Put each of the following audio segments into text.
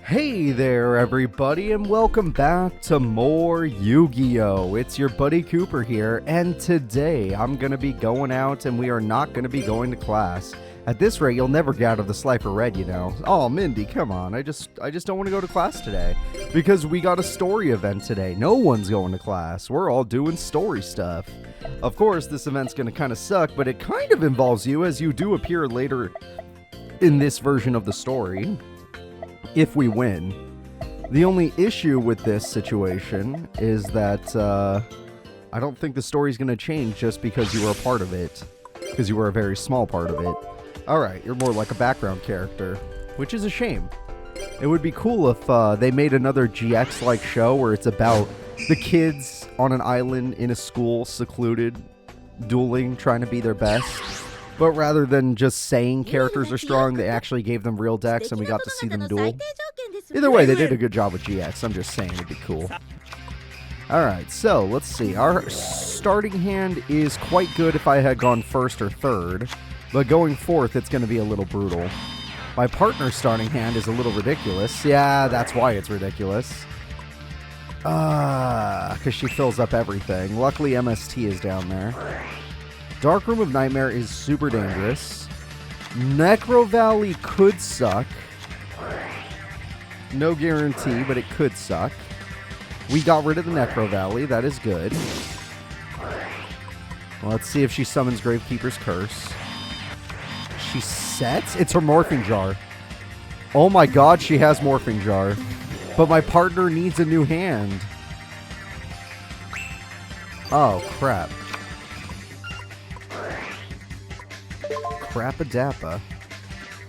Hey there everybody, and welcome back to more Yu-Gi-Oh! It's your buddy Cooper here, and today I'm gonna be going out and we are not gonna be going to class. At this rate, you'll never get out of the Slifer Red, you know. Oh, Mindy, come on, I just don't want to go to class today. Because we got a story event today. No one's going to class. We're all doing story stuff. Of course, this event's gonna kinda suck, but it kind of involves you as you do appear later in this version of the story. If we win. The only issue with this situation is that I don't think the story's going to change just because you were a part of it. Because you were a very small part of it. Alright, you're more like a background character, which is a shame. It would be cool if they made another GX-like show where it's about the kids on an island in a school, secluded, dueling, trying to be their best. But rather than just saying characters are strong, they actually gave them real decks and we got to see them duel. Either way, they did a good job with GX. I'm just saying it'd be cool. Alright, so let's see. Our starting hand is quite good if I had gone first or third. But going fourth, it's going to be a little brutal. My partner's starting hand is a little ridiculous. Yeah, that's why it's ridiculous. Because she fills up everything. Luckily, MST is down there. Dark Room of Nightmare is super dangerous. Necro Valley could suck. No guarantee, but it could suck. We got rid of the Necro Valley. That is good. Well, let's see if she summons Gravekeeper's Curse. She sets? It's her Morphing Jar. Oh my god, she has Morphing Jar. But my partner needs a new hand. Oh, crap. Crap-a-dappa.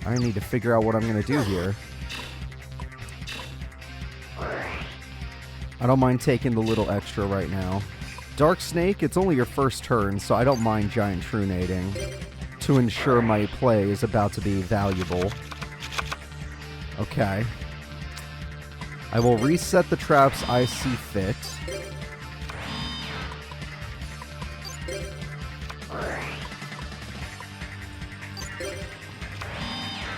I need to figure out what I'm going to do here. I don't mind taking the little extra right now. Dark Snake, it's only your first turn, so I don't mind Giant Truenating to ensure my play is about to be valuable. Okay. I will reset the traps I see fit.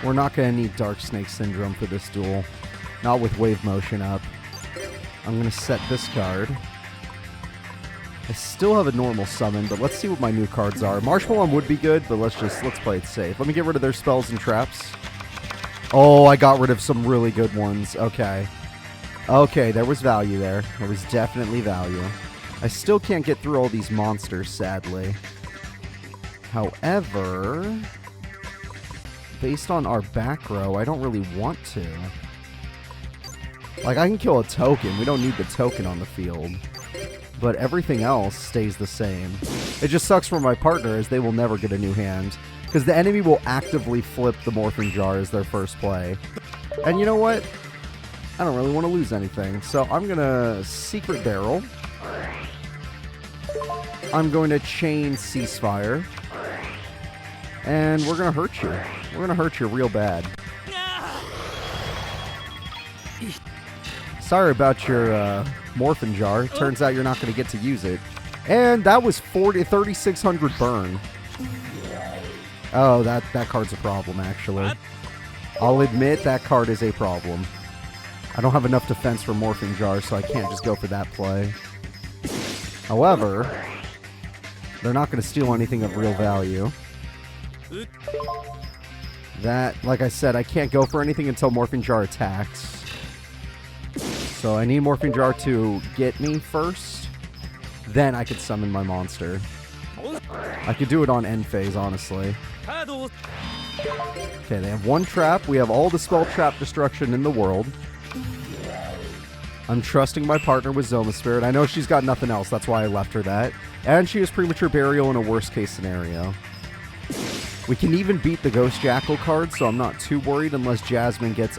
We're not going to need Dark Snake Syndrome for this duel. Not with Wave Motion up. I'm going to set this card. I still have a normal summon, but let's see what my new cards are. Marshmallow would be good, but let's play it safe. Let me get rid of their spells and traps. Oh, I got rid of some really good ones. Okay. Okay, there was value there. There was definitely value. I still can't get through all these monsters, sadly. However, based on our back row, I don't really want to. Like, I can kill a token. We don't need the token on the field. But everything else stays the same. It just sucks for my partner, as they will never get a new hand. Because the enemy will actively flip the Morphing Jar as their first play. And you know what? I don't really want to lose anything. So I'm going to Secret Barrel. I'm going to Chain Ceasefire. And we're going to hurt you. We're going to hurt you real bad. Sorry about your Morphin Jar. Turns out you're not going to get to use it. And that was 3,600 burn. Oh, that card's a problem, actually. I'll admit that card is a problem. I don't have enough defense for Morphing Jar, so I can't just go for that play. However, they're not going to steal anything of real value. That, like I said, I can't go for anything until Morphing Jar attacks. So I need Morphing Jar to get me first. Then I could summon my monster. I could do it on end phase, honestly. Okay, they have one trap. We have all the spell trap destruction in the world. I'm trusting my partner with Zoma Spirit. I know she's got nothing else. That's why I left her that. And she has Premature Burial in a worst case scenario. We can even beat the Ghost Jackal card, so I'm not too worried unless Yasmin gets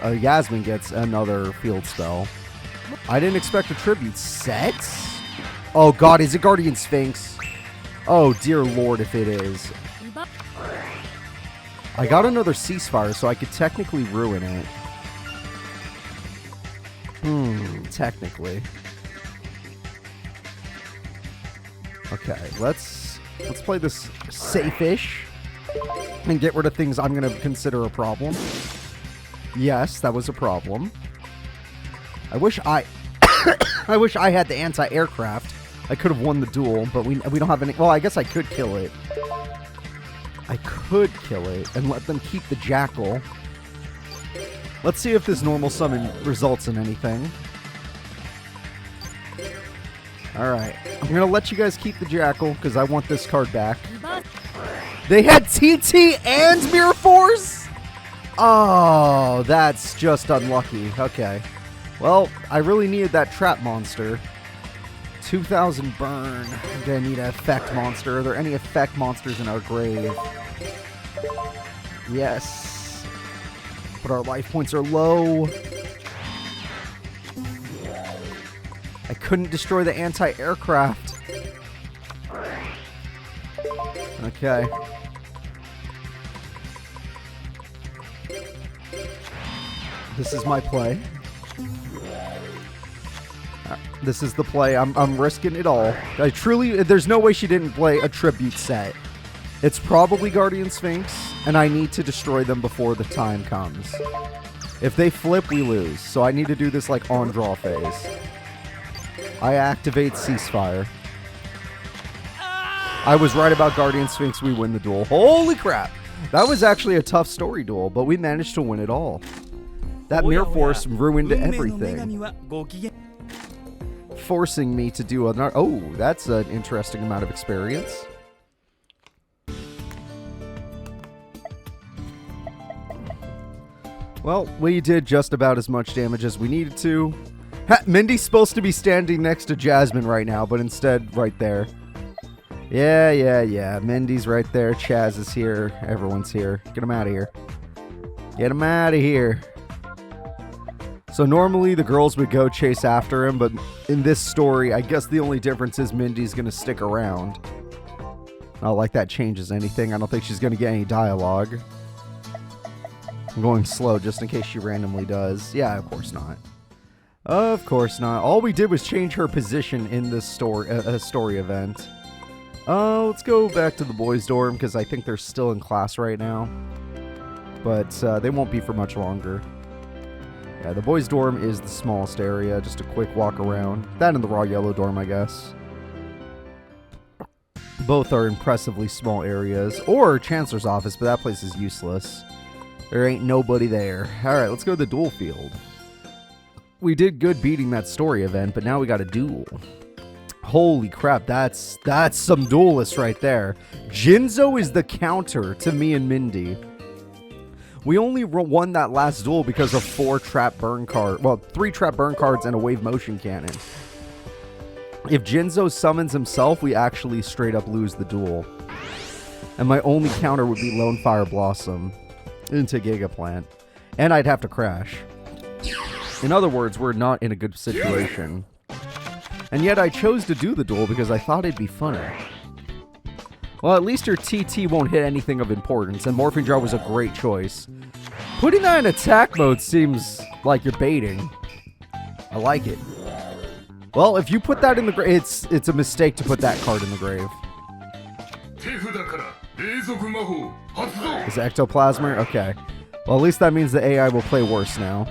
another field spell. I didn't expect a tribute set. Oh god, is it Guardian Sphinx? Oh dear lord if it is. I got another Ceasefire, so I could technically ruin it. Technically. Okay, let's play this safe-ish and get rid of things I'm going to consider a problem. Yes, that was a problem. I wish I had the anti-aircraft. I could have won the duel, but we don't have any. Well, I guess I could kill it. I could kill it and let them keep the jackal. Let's see if this normal summon results in anything. Alright. I'm going to let you guys keep the jackal because I want this card back. They had TT and Mirror Force? Oh, that's just unlucky. Okay. Well, I really needed that trap monster. 2,000 burn. I'm going to need an effect monster. Are there any effect monsters in our grave? Yes. But our life points are low. I couldn't destroy the anti-aircraft. Okay. This is my play. This is the play. I'm risking it all. I truly, there's no way she didn't play a tribute set. It's probably Guardian Sphinx, and I need to destroy them before the time comes. If they flip, we lose. So I need to do this like on draw phase. I activate Ceasefire. I was right about Guardian Sphinx. We win the duel. Holy crap. That was actually a tough story duel, but we managed to win it all. That Mirror Force ruined everything. Forcing me to do another. Oh, that's an interesting amount of experience. Well, we did just about as much damage as we needed to. Mindy's supposed to be standing next to Jasmine right now, but instead right there. Yeah. Mindy's right there. Chaz is here. Everyone's here. Get him out of here. Get him out of here. So normally the girls would go chase after him, but in this story, I guess the only difference is Mindy's going to stick around. Not like that changes anything. I don't think she's going to get any dialogue. I'm going slow just in case she randomly does. Yeah, of course not. Of course not. All we did was change her position in this story event. Let's go back to the boys' dorm because I think they're still in class right now. But they won't be for much longer. Yeah, the boys' dorm is the smallest area. Just a quick walk around. That and the raw yellow dorm, I guess. Both are impressively small areas. Or Chancellor's office, but that place is useless. There ain't nobody there. Alright, let's go to the duel field. We did good beating that story event, but now we got a duel. Holy crap, that's some duelists right there. Jinzo is the counter to me and Mindy. We only won that last duel because of 3 trap burn cards and a wave motion cannon. If Jinzo summons himself, we actually straight up lose the duel. And my only counter would be Lone Fire Blossom into Gigaplant. And I'd have to crash. In other words, we're not in a good situation. And yet I chose to do the duel because I thought it'd be funny. Well, at least your TT won't hit anything of importance, and Morphing Jar was a great choice. Putting that in attack mode seems like you're baiting. I like it. Well, if you put that in the grave, it's a mistake to put that card in the grave. Is it Ectoplasmer? Okay. Well, at least that means the AI will play worse now.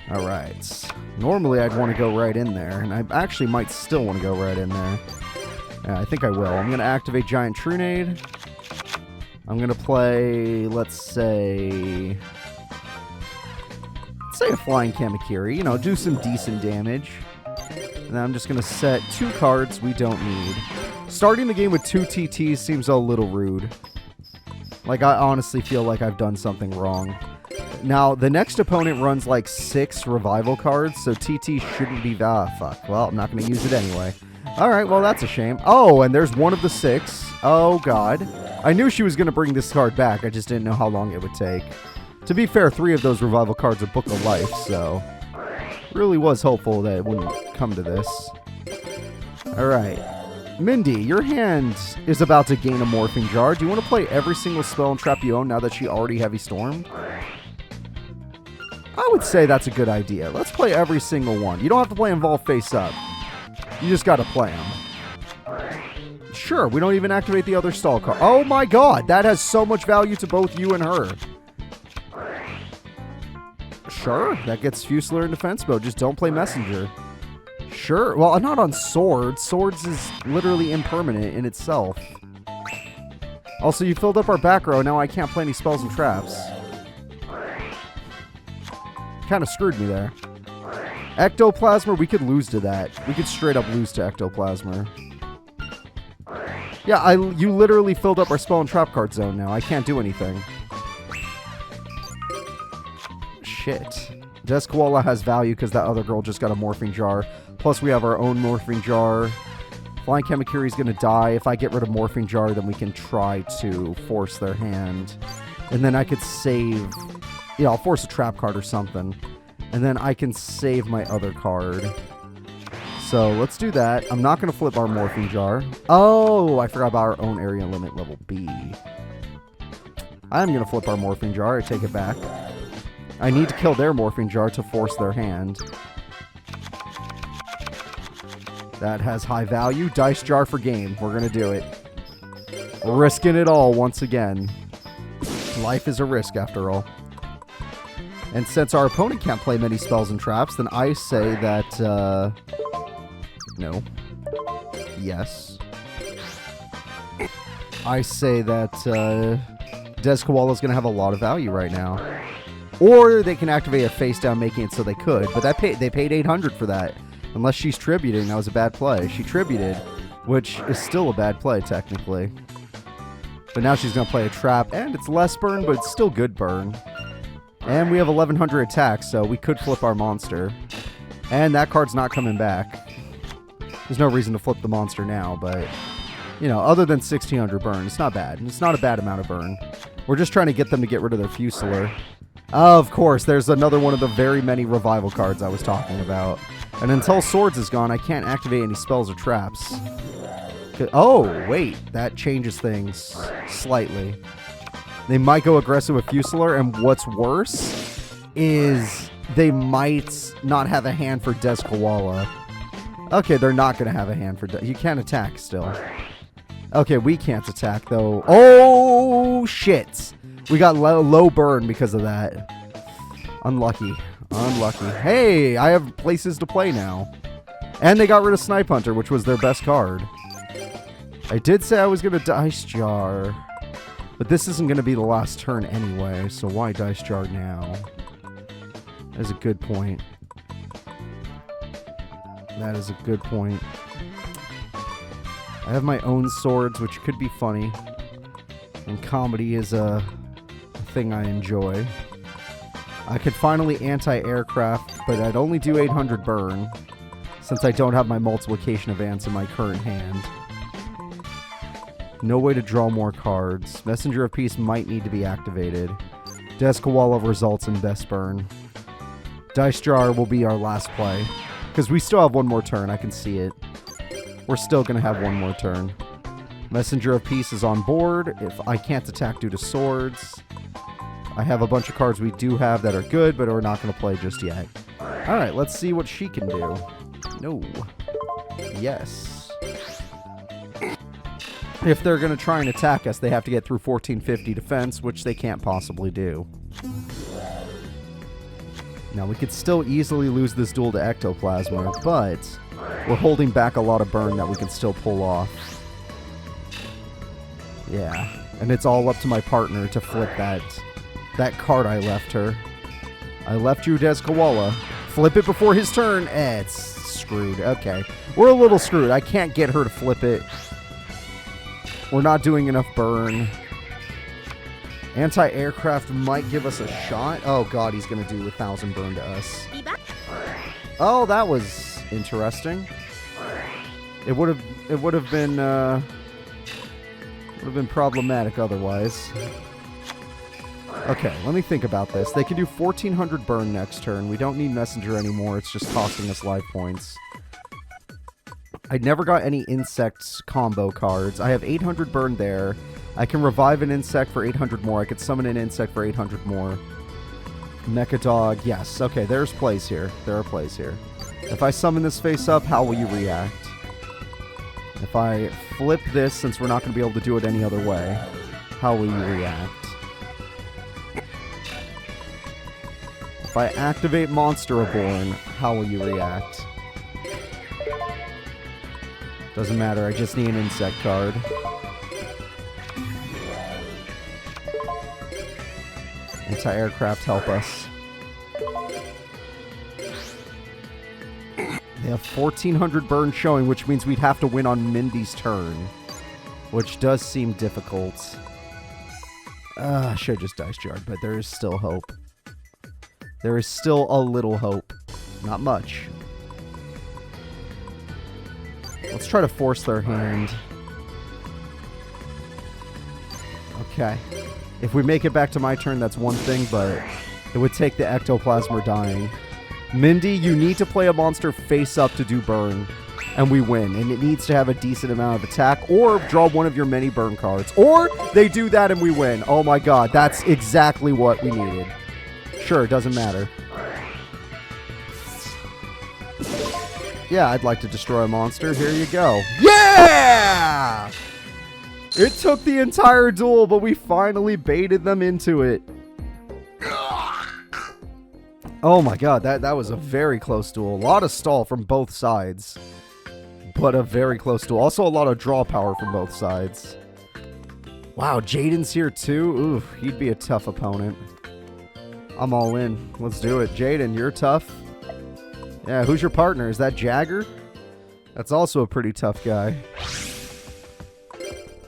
Alright. Normally I'd want to go right in there, and I actually might still want to go right in there. Yeah, I think I will. I'm going to activate Giant Trunade. I'm going to play, let's say a Flying Kamakiri. You know, do some decent damage. And then I'm just going to set 2 cards we don't need. Starting the game with 2 TTs seems a little rude. Like, I honestly feel like I've done something wrong. Now, the next opponent runs like 6 revival cards, so TT shouldn't be... Ah, fuck. Well, I'm not going to use it anyway. Alright, well, that's a shame. Oh, and there's one of the 6. Oh, God. I knew she was going to bring this card back. I just didn't know how long it would take. To be fair, 3 of those revival cards are Book of Life, so... Really was hopeful that it wouldn't come to this. Alright. Mindy, your hand is about to gain a Morphing Jar. Do you want to play every single spell and trap you own now that she already Heavy Stormed? I would say that's a good idea. Let's play every single one. You don't have to play Involve face up. You just got to play them. Sure, we don't even activate the other stall card. Oh my god, that has so much value to both you and her. Sure, that gets Fusilier in defense mode. Just don't play Messenger. Sure. Well, not on Swords. Swords is literally impermanent in itself. Also, you filled up our back row. Now I can't play any spells and traps. Kind of screwed me there. Ectoplasma, we could lose to that. We could straight up lose to Ectoplasma. Yeah, you literally filled up our spell and trap card zone now. I can't do anything. Shit. Descoala has value because that other girl just got a morphing jar. Plus, we have our own morphing jar. Flying Kamakiri is going to die. If I get rid of morphing jar, then we can try to force their hand. And then I could save... Yeah, I'll force a trap card or something. And then I can save my other card. So, let's do that. I'm not going to flip our morphing jar. Oh, I forgot about our own area limit level B. I'm going to flip our morphing jar. I take it back. I need to kill their morphing jar to force their hand. That has high value. Dice jar for game. We're going to do it. We're risking it all once again. Life is a risk after all. And since our opponent can't play many spells and traps, then I say that, no. Yes. I say that, Descoala is going to have a lot of value right now. Or they can activate a face down, making it so they could. But they paid 800 for that. Unless she's tributing, that was a bad play. She tributed, which is still a bad play, technically. But now she's going to play a trap, and it's less burn, but it's still good burn. And we have 1100 attacks, so we could flip our monster. And that card's not coming back. There's no reason to flip the monster now, but... You know, other than 1600 burn, it's not bad. It's not a bad amount of burn. We're just trying to get them to get rid of their Fusilier. Of course, there's another one of the very many revival cards I was talking about. And until Swords is gone, I can't activate any spells or traps. Oh, wait. That changes things slightly. They might go aggressive with Fusilier, and what's worse is they might not have a hand for Descoala. Okay, they're not going to have a hand for... You can't attack still. Okay, we can't attack, though. Oh, shit. We got low burn because of that. Unlucky. Unlucky. Hey, I have places to play now. And they got rid of Snipe Hunter, which was their best card. I did say I was going to Dice Jar. But this isn't going to be the last turn anyway, so why Dice Jar now? That is a good point. That is a good point. I have my own swords, which could be funny. And comedy is a thing I enjoy. I could finally anti-aircraft, but I'd only do 800 burn, since I don't have my multiplication advance in my current hand. No way to draw more cards. Messenger of Peace might need to be activated. Descoala results in best burn. Dice Jar will be our last play, because we still have one more turn. I can see it. We're still going to have one more turn. Messenger of Peace is on board. If I can't attack due to Swords, I have a bunch of cards we do have that are good, but we're not going to play just yet. Alright, let's see what she can do. No. Yes. If they're going to try and attack us, they have to get through 1450 defense, which they can't possibly do. Now, we could still easily lose this duel to Ectoplasma, but we're holding back a lot of burn that we can still pull off. Yeah, and it's all up to my partner to flip that card I left her. I left you Descoala. Flip it before his turn. It's screwed. Okay, we're a little screwed. I can't get her to flip it. We're not doing enough burn. Anti-aircraft might give us a shot. Oh god, he's gonna do 1000 burn to us. Oh, that was interesting. It would have been problematic otherwise. Okay, let me think about this. They can do 1400 burn next turn. We don't need Messenger anymore. It's just costing us life points. I never got any insects combo cards. I have 800 burn there. I can revive an insect for 800 more. I could summon an insect for 800 more. Mecha Dog, yes. Okay, there's plays here. There are plays here. If I summon this face up, how will you react? If I flip this, since we're not going to be able to do it any other way, how will you react? If I activate Monster Reborn, how will you react? Doesn't matter, I just need an insect card. Anti-aircraft, help us. They have 1400 burn showing, which means we'd have to win on Mindy's turn. Which does seem difficult. I should have just dice jarred, but there is still hope. There is still a little hope. Not much. Let's try to force their hand. Okay. If we make it back to my turn, that's one thing, but it would take the Ectoplasm or dying. Mindy, you need to play a monster face up to do burn, and we win. And it needs to have a decent amount of attack, or draw one of your many burn cards. Or they do that and we win. Oh my god, that's exactly what we needed. Sure, it doesn't matter. Yeah, I'd like to destroy a monster. Here you go. Yeah! It took the entire duel, but we finally baited them into it. Oh my god, that was a very close duel. A lot of stall from both sides. But a very close duel. Also a lot of draw power from both sides. Wow, Jaden's here too? Ooh, he'd be a tough opponent. I'm all in. Let's do it. Jaden, you're tough. Yeah, who's your partner? Is that Jagger? That's also a pretty tough guy.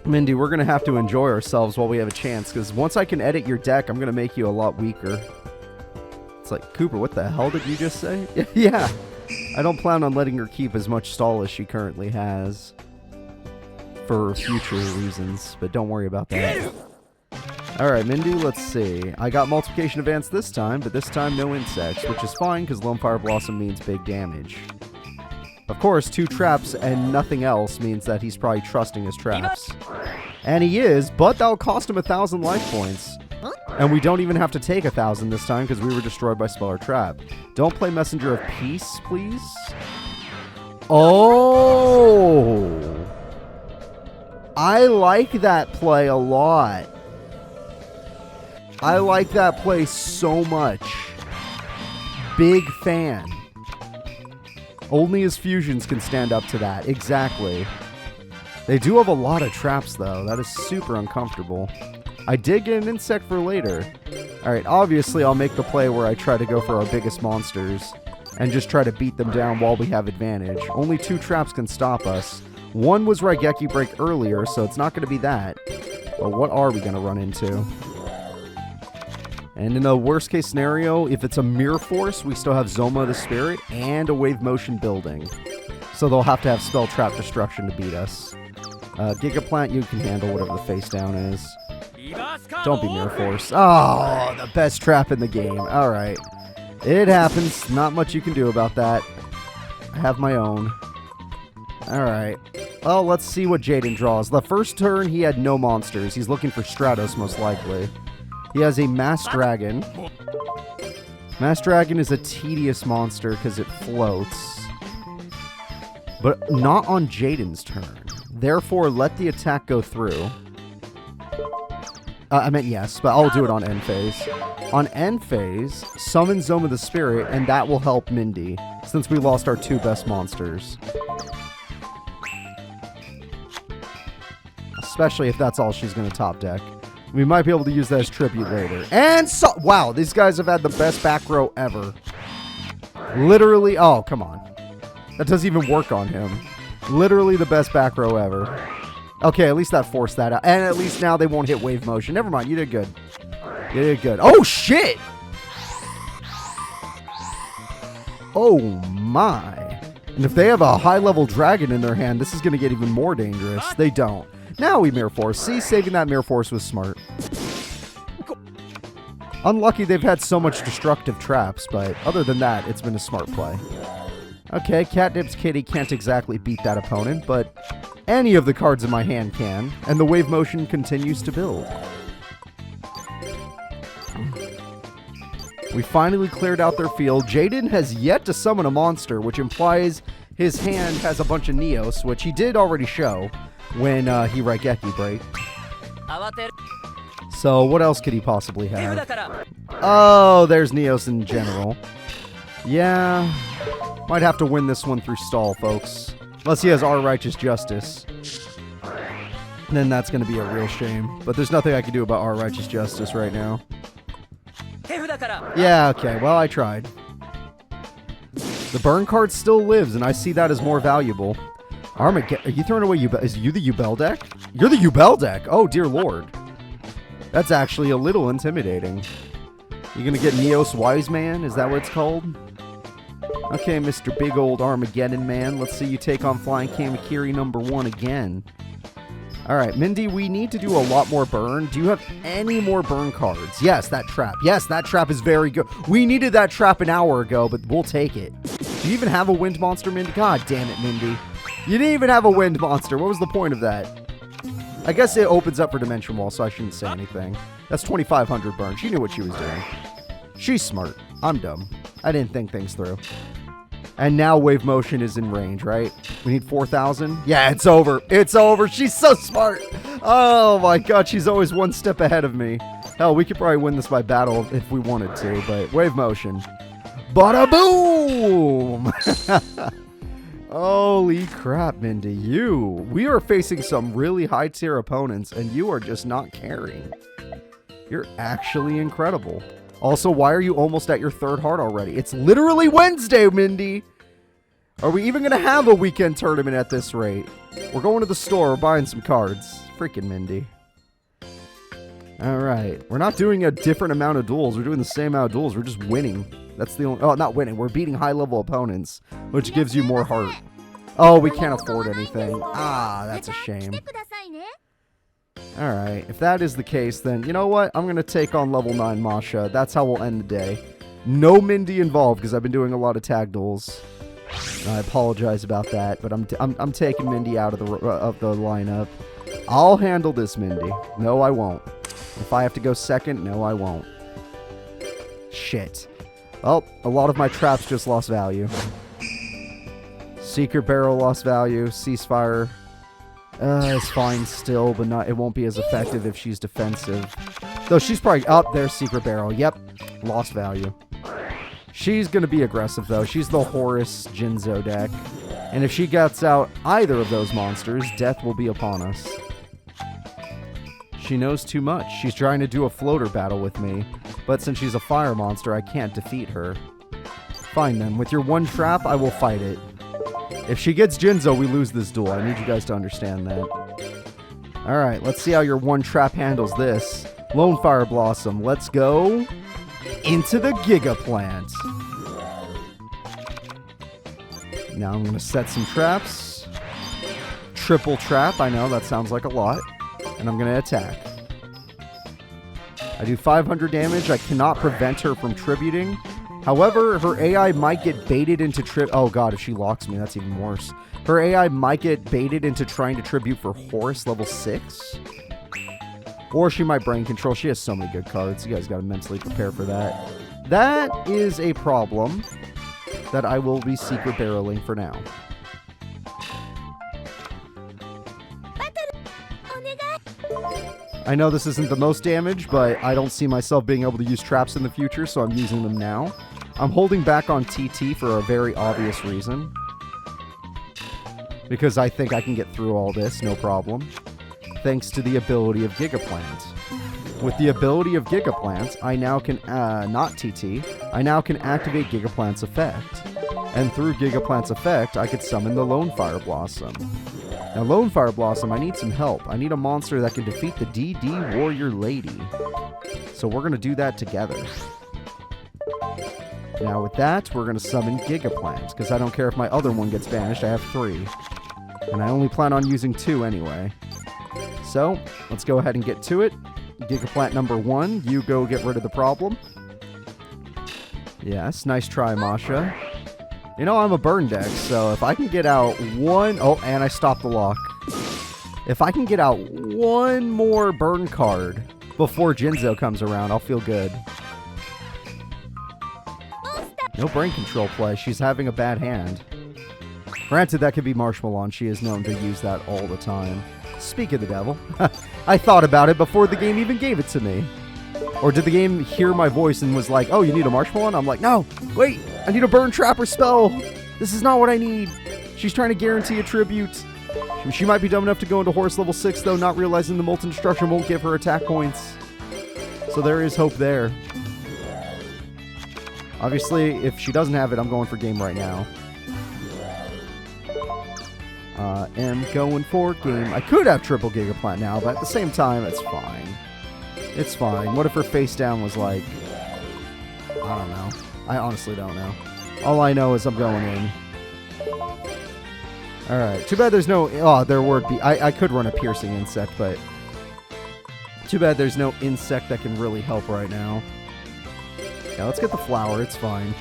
Mindy, we're going to have to enjoy ourselves while we have a chance, because once I can edit your deck, I'm going to make you a lot weaker. It's like, Cooper, what the hell did you just say? Yeah. I don't plan on letting her keep as much stall as she currently has. For future reasons, but don't worry about that. Alright, Mindy, let's see. I got Multiplication Advance this time, but this time no insects, which is fine because Lone Fire Blossom means big damage. Of course, 2 traps and nothing else means that he's probably trusting his traps. And he is, but that'll cost him 1,000 life points. And we don't even have to take 1,000 this time because we were destroyed by Spell or Trap. Don't play Messenger of Peace, please. Oh! I like that play a lot. I like that play so much. Big fan. Only his fusions can stand up to that. Exactly. They do have a lot of traps, though. That is super uncomfortable. I did get an insect for later. Alright, obviously I'll make the play where I try to go for our biggest monsters and just try to beat them down while we have advantage. Only 2 traps can stop us. One was Raigeki Break earlier, so it's not going to be that. But what are we going to run into? And in a worst case scenario, if it's a Mirror Force, we still have Zoma the Spirit and a Wave Motion building. So they'll have to have Spell Trap Destruction to beat us. Gigaplant, you can handle whatever the face down is. Don't be Mirror Force. Oh, the best trap in the game. Alright. It happens. Not much you can do about that. I have my own. Alright. Well, let's see what Jaden draws. The first turn, he had no monsters. He's looking for Stratos, most likely. He has a Mass Dragon. Mass Dragon is a tedious monster because it floats. But not on Jaden's turn. Therefore, let the attack go through. I meant yes, but I'll do it on end phase. On end phase, summon Zoma the Spirit, and that will help Mindy, since we lost our 2 best monsters. Especially if that's all she's going to top deck. We might be able to use that as tribute later. And so, wow, these guys have had the best back row ever. Literally, oh, come on. That doesn't even work on him. Literally the best back row ever. Okay, at least that forced that out. And at least now they won't hit Wave Motion. Never mind, you did good. You did good. Oh, shit! Oh, my. And if they have a high-level dragon in their hand, this is going to get even more dangerous. They don't. Now we Mirror Force. See, saving that Mirror Force was smart. Unlucky they've had so much destructive traps, but other than that, it's been a smart play. Okay, Catnip's Kitty can't exactly beat that opponent, but any of the cards in my hand can, and the Wave Motion continues to build. We finally cleared out their field. Jaden has yet to summon a monster, which implies his hand has a bunch of Neos, which he did already show when he Raigeki Break. So what else could he possibly have? Oh, there's Neos in general. Yeah. Might have to win this one through stall, folks. Unless he has our righteous justice. Then that's going to be a real shame. But there's nothing I can do about our righteous justice right now. Yeah, okay. Well, I tried. The burn card still lives, and I see that as more valuable. Armageddon, are you throwing away is you the Ubel deck? You're the Ubel deck. Oh, dear lord. That's actually a little intimidating. You gonna get Neos Wise Man? Is that what it's called? Okay, Mr. Big Old Armageddon Man. Let's see you take on Flying Kamakiri #1 again. Alright, Mindy, we need to do a lot more burn. Do you have any more burn cards? Yes, that trap. Yes, that trap is very good. We needed that trap an hour ago, but we'll take it. Do you even have a wind monster, Mindy? God damn it, Mindy. You didn't even have a wind monster. What was the point of that? I guess it opens up for Dimension Wall, so I shouldn't say anything. That's 2,500 burn. She knew what she was doing. She's smart. I'm dumb. I didn't think things through. And now Wave Motion is in range, right? We need 4,000? Yeah, it's over. It's over. She's so smart. Oh my god, she's always one step ahead of me. Hell, we could probably win this by battle if we wanted to, but Wave Motion. Bada boom! Holy crap, Mindy. We are facing some really high tier opponents, and you are just not caring. You're actually incredible. Also, why are you almost at your third heart already? It's literally Wednesday, Mindy. Are we even going to have a weekend tournament at this rate? We're going to the store. We're buying some cards. Freaking Mindy. All right. We're not doing a different amount of duels. We're doing the same amount of duels. We're just winning. That's the only... Oh, not winning. We're beating high-level opponents, which gives you more heart. Oh, we can't afford anything. Ah, that's a shame. Alright, if that is the case, then you know what? I'm going to take on level 9 Masha. That's how we'll end the day. No Mindy involved, because I've been doing a lot of tag duels. I apologize about that, but I'm taking Mindy out of the lineup. I'll handle this, Mindy. No, I won't. If I have to go second, no, I won't. Shit. Well, a lot of my traps just lost value. Secret Barrel lost value. Ceasefire... it's fine still, but not. It won't be as effective if she's defensive. Though she's probably... Oh, there's Secret Barrel. Yep. Lost value. She's going to be aggressive, though. She's the Horus Jinzo deck. And if she gets out either of those monsters, death will be upon us. She knows too much. She's trying to do a floater battle with me. But since she's a fire monster, I can't defeat her. Fine, then. With your one trap, I will fight it. If she gets Jinzo, we lose this duel. I need you guys to understand that. Alright, let's see how your one trap handles this. Lone Fire Blossom, let's go into the Giga Plant. Now I'm going to set some traps. Triple trap, I know, that sounds like a lot. And I'm going to attack. I do 500 damage. I cannot prevent her from tributing. However, her AI might get baited into Oh god, if she locks me, that's even worse. Her AI might get baited into trying to tribute for Horus level 6. Or she might brain control. She has so many good cards. You guys gotta mentally prepare for that. That is a problem that I will be secret barreling for now. I know this isn't the most damage, but I don't see myself being able to use traps in the future, so I'm using them now. I'm holding back on TT for a very obvious reason. Because I think I can get through all this, no problem. Thanks to the ability of Gigaplant. With the ability of Gigaplant, I now can, not TT, I now can activate Gigaplant's effect. And through Gigaplant's effect, I could summon the Lone Fire Blossom. Now, Lone Fire Blossom, I need some help. I need a monster that can defeat the DD Warrior Lady. So we're going to do that together. Now with that, we're going to summon Gigaplant, because I don't care if my other one gets banished, I have 3. And I only plan on using 2 anyway. So, let's go ahead and get to it. Gigaplant #1, you go get rid of the problem. Yes, nice try, Masha. You know, I'm a burn deck, so if I can get out one... Oh, and I stopped the lock. If I can get out one more burn card before Jinzo comes around, I'll feel good. No brain control play. She's having a bad hand. Granted, that could be Marshmallow. She is known to use that all the time. Speak of the devil. I thought about it before the game even gave it to me. Or did the game hear my voice and was like, oh, you need a marshmallow? I'm like, no, wait, I need a burn trapper spell. This is not what I need. She's trying to guarantee a tribute. She might be dumb enough to go into Horus level 6, though, not realizing the Molten Destruction won't give her attack points. So there is hope there. Obviously, if she doesn't have it, I'm going for game right now. Am going for game. I could have triple Gigaplant now, but at the same time, it's fine. It's fine. What if her face down was like... I don't know. I honestly don't know. All I know is I'm going in. Alright. Too bad there's no... Oh, there would be... I could run a piercing insect, but... Too bad there's no insect that can really help right now. Yeah, let's get the flower. It's fine.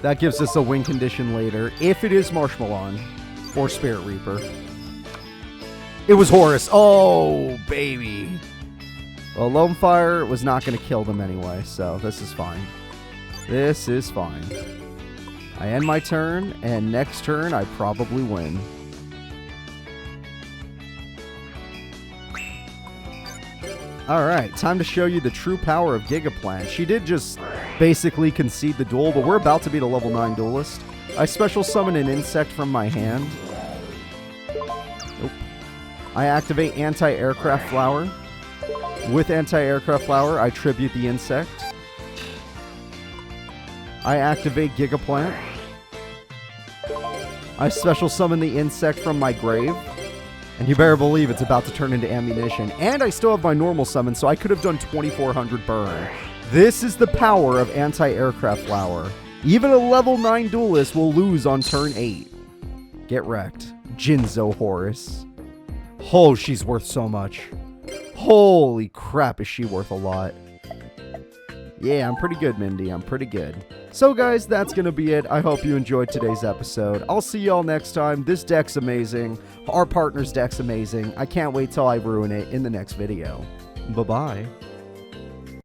That gives us a win condition later, if it is Marshmallow or Spirit Reaper. It was Horus. Oh, baby. Well, Lone Fire was not going to kill them anyway, so this is fine. This is fine. I end my turn, and next turn I probably win. Alright, time to show you the true power of Gigaplant. She did just basically concede the duel, but we're about to beat a level 9 duelist. I special summon an insect from my hand. Nope. I activate Anti-Aircraft Flower. With Anti-Aircraft Flower, I tribute the insect. I activate Gigaplant. I special summon the insect from my grave. And you better believe it's about to turn into ammunition. And I still have my normal summon, so I could have done 2400 burn. This is the power of Anti-Aircraft Flower. Even a level 9 duelist will lose on turn 8. Get wrecked. Jinzo Horus. Oh, she's worth so much. Holy crap, is she worth a lot. Yeah, I'm pretty good, Mindy. I'm pretty good. So, guys, that's going to be it. I hope you enjoyed today's episode. I'll see y'all next time. This deck's amazing. Our partner's deck's amazing. I can't wait till I ruin it in the next video. Bye-bye.